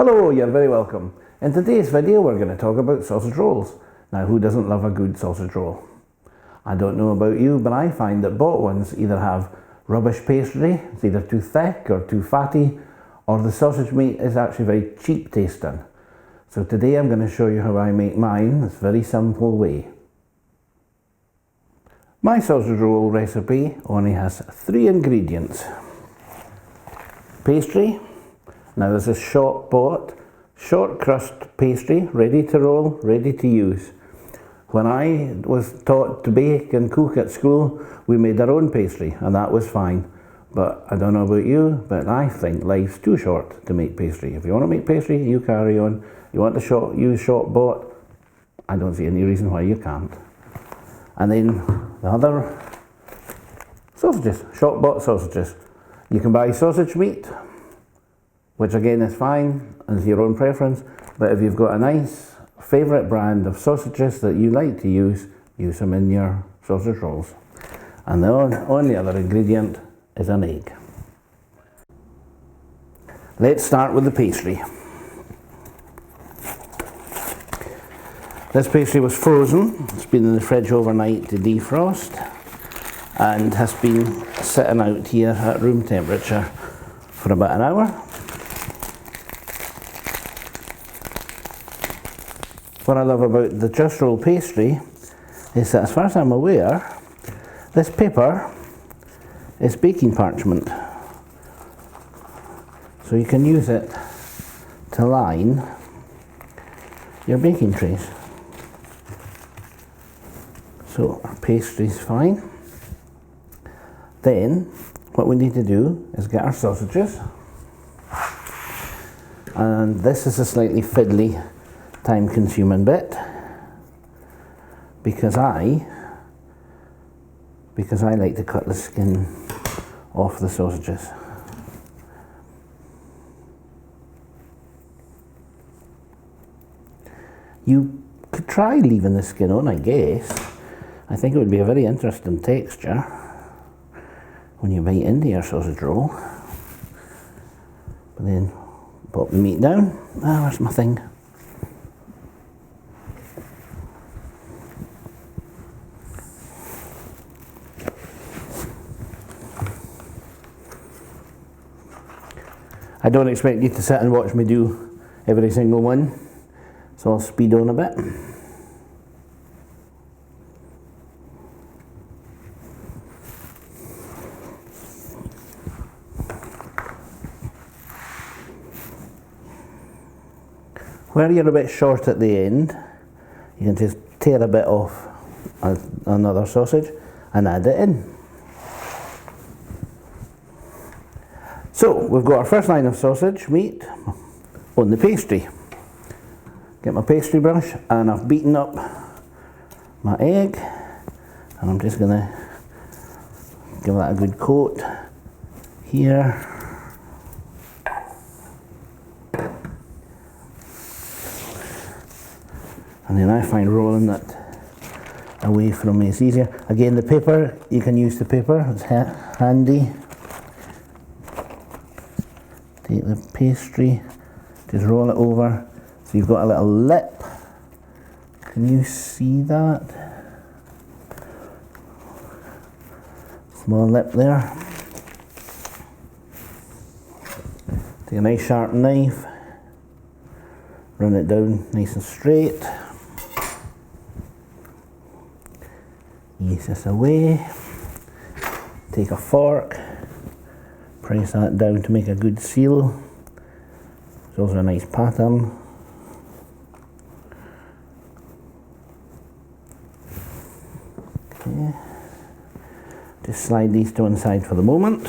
Hello, you're very welcome. In today's video we're going to talk about sausage rolls. Now who doesn't love a good sausage roll? I don't know about you, but I find that bought ones either have rubbish pastry, it's either too thick or too fatty, or the sausage meat is actually very cheap tasting. So today I'm going to show you how I make mine this very simple way. My sausage roll recipe only has 3 ingredients. Pastry. Now this is shop bought, short crust pastry, ready to roll, ready to use. When I was taught to bake and cook at school, we made our own pastry and that was fine. But I don't know about you, but I think life's too short to make pastry. If you want to make pastry, you carry on. You want to use shop bought, I don't see any reason why you can't. And then the other sausages, shop bought sausages. You can buy sausage meat, which again is fine, it's your own preference, but if you've got a nice favourite brand of sausages that you like to use them in your sausage rolls. And the only other ingredient is an egg. Let's start with the pastry. This pastry was frozen, it's been in the fridge overnight to defrost, and has been sitting out here at room temperature for about an hour. What I love about the Just Roll pastry is that, as far as I'm aware, this paper is baking parchment. So you can use it to line your baking trays. So our pastry's fine. Then what we need to do is get our sausages. And this is a slightly fiddly, time-consuming bit because I like to cut the skin off the sausages. You could try leaving the skin on, I guess. I think it would be a very interesting texture when you bite into your sausage roll. But then pop the meat down. Ah, where's my thing? I don't expect you to sit and watch me do every single one, so I'll speed on a bit. Where you're a bit short at the end, you can just tear a bit off another sausage and add it in. So we've got our first line of sausage meat on the pastry. Get my pastry brush and I've beaten up my egg and I'm just going to give that a good coat here. And then I find rolling that away from me is easier. Again, the paper, you can use the paper, it's handy. Take the pastry, just roll it over, so you've got a little lip. Can you see that? Small lip there. Take a nice sharp knife, run it down nice and straight. Ease this away. Take a fork. Press that down to make a good seal. It's also a nice pattern. Okay. Just slide these to one side for the moment.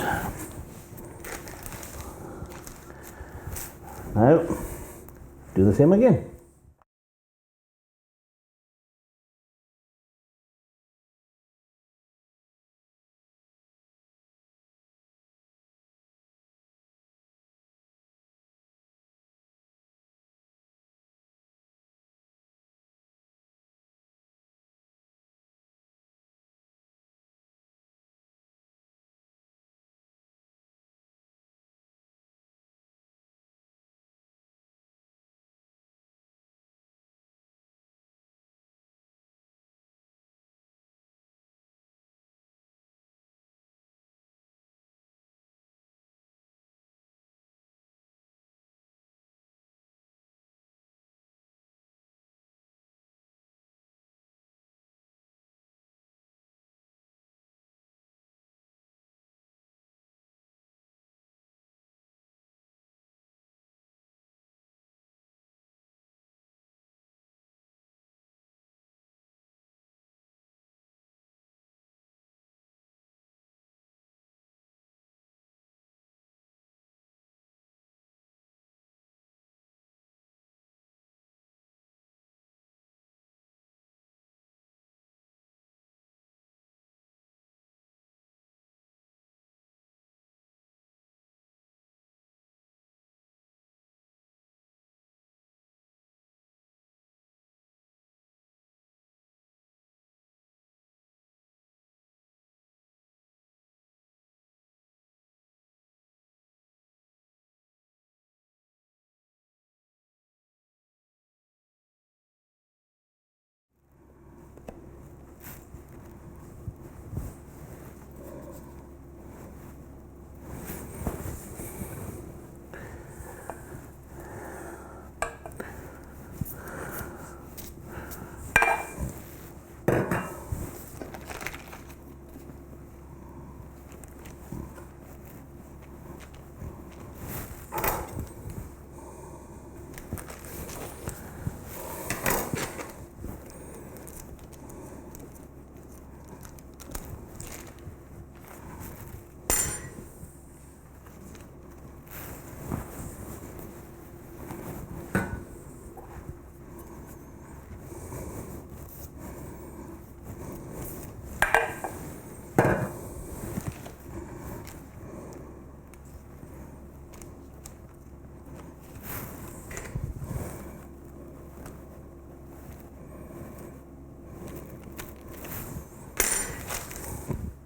Now, do the same again.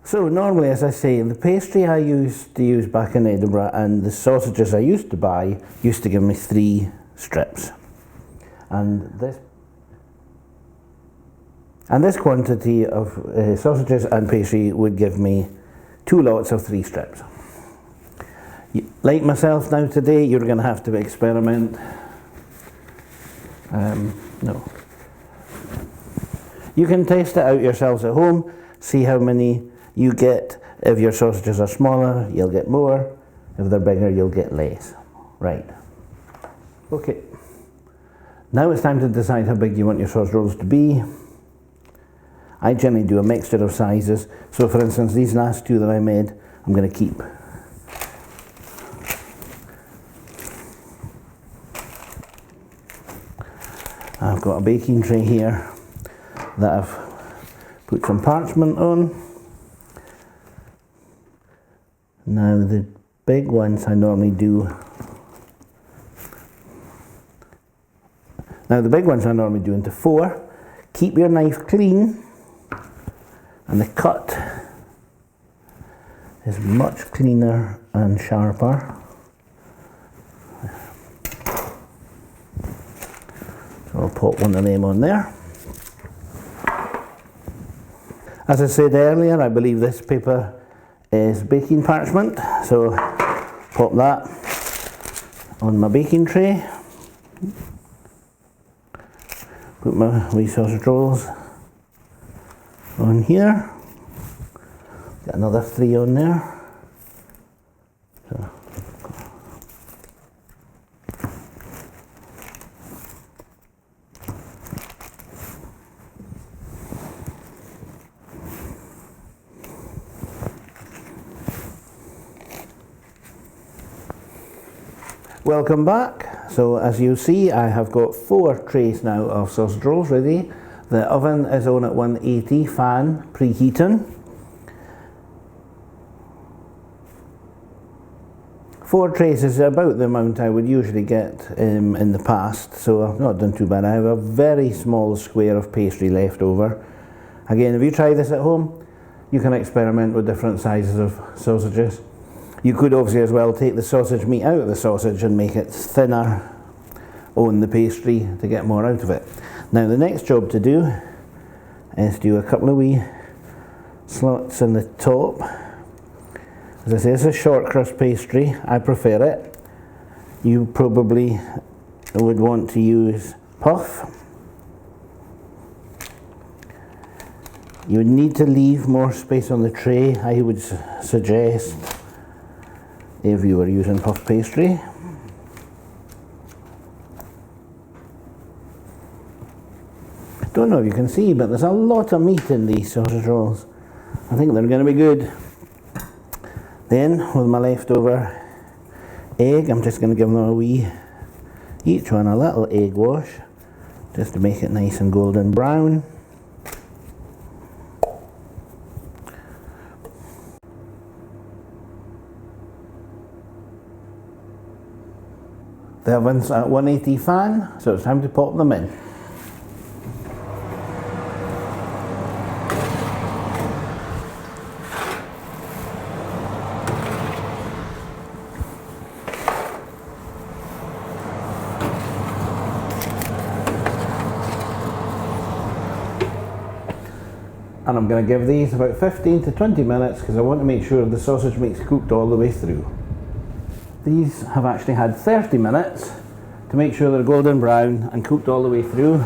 So normally, as I say, the pastry I used to use back in Edinburgh and the sausages I used to buy used to give me 3 strips. And this quantity of sausages and pastry would give me 2 lots of 3 strips. Like myself now today, you're going to have to experiment. No. You can test it out yourselves at home, see how many you get. If your sausages are smaller, you'll get more. If they're bigger, you'll get less. Right. Okay. Now it's time to decide how big you want your sausage rolls to be. I generally do a mixture of sizes. So for instance, these last 2 that I made, I'm going to keep. I've got a baking tray here that I've put some parchment on. Now the big ones I normally do. Into 4. Keep your knife clean, and the cut is much cleaner and sharper. So I'll put one of them on there. As I said earlier, I believe this paper is baking parchment, so pop that on my baking tray. Put my wee sausage rolls on here. Got another 3 on there. So. Welcome back. So as you see, I have got 4 trays now of sausage rolls ready. The oven is on at 180, fan preheating. 4 trays is about the amount I would usually get in the past, so I've not done too bad. I have a very small square of pastry left over. Again, if you try this at home, you can experiment with different sizes of sausages. You could obviously as well take the sausage meat out of the sausage and make it thinner on the pastry to get more out of it. Now the next job to do is do a couple of wee slots in the top. As I say, it's a short crust pastry. I prefer it. You probably would want to use puff. You would need to leave more space on the tray, I would suggest, if you were using puff pastry. Don't know if you can see, but there's a lot of meat in these sausage rolls. I think they're going to be good. Then, with my leftover egg, I'm just going to give them each one a little egg wash, just to make it nice and golden brown. The oven's at 180 fan, so it's time to pop them in. And I'm going to give these about 15 to 20 minutes because I want to make sure the sausage meat's cooked all the way through. These have actually had 30 minutes to make sure they're golden brown and cooked all the way through.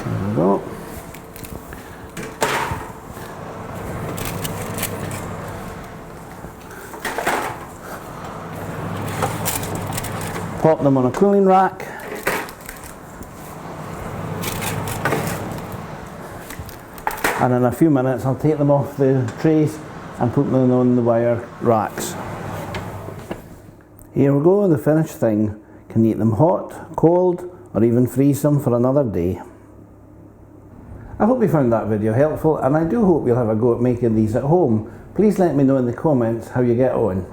There we go. Pop them on a cooling rack. And in a few minutes I'll take them off the trays and put them on the wire racks. Here we go, the finished thing. Can eat them hot, cold, or even freeze them for another day. I hope you found that video helpful, and I do hope you'll have a go at making these at home. Please let me know in the comments how you get on.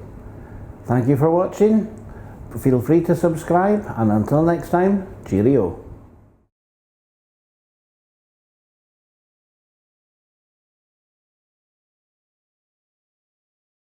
Thank you for watching. Feel free to subscribe, and until next time, cheerio.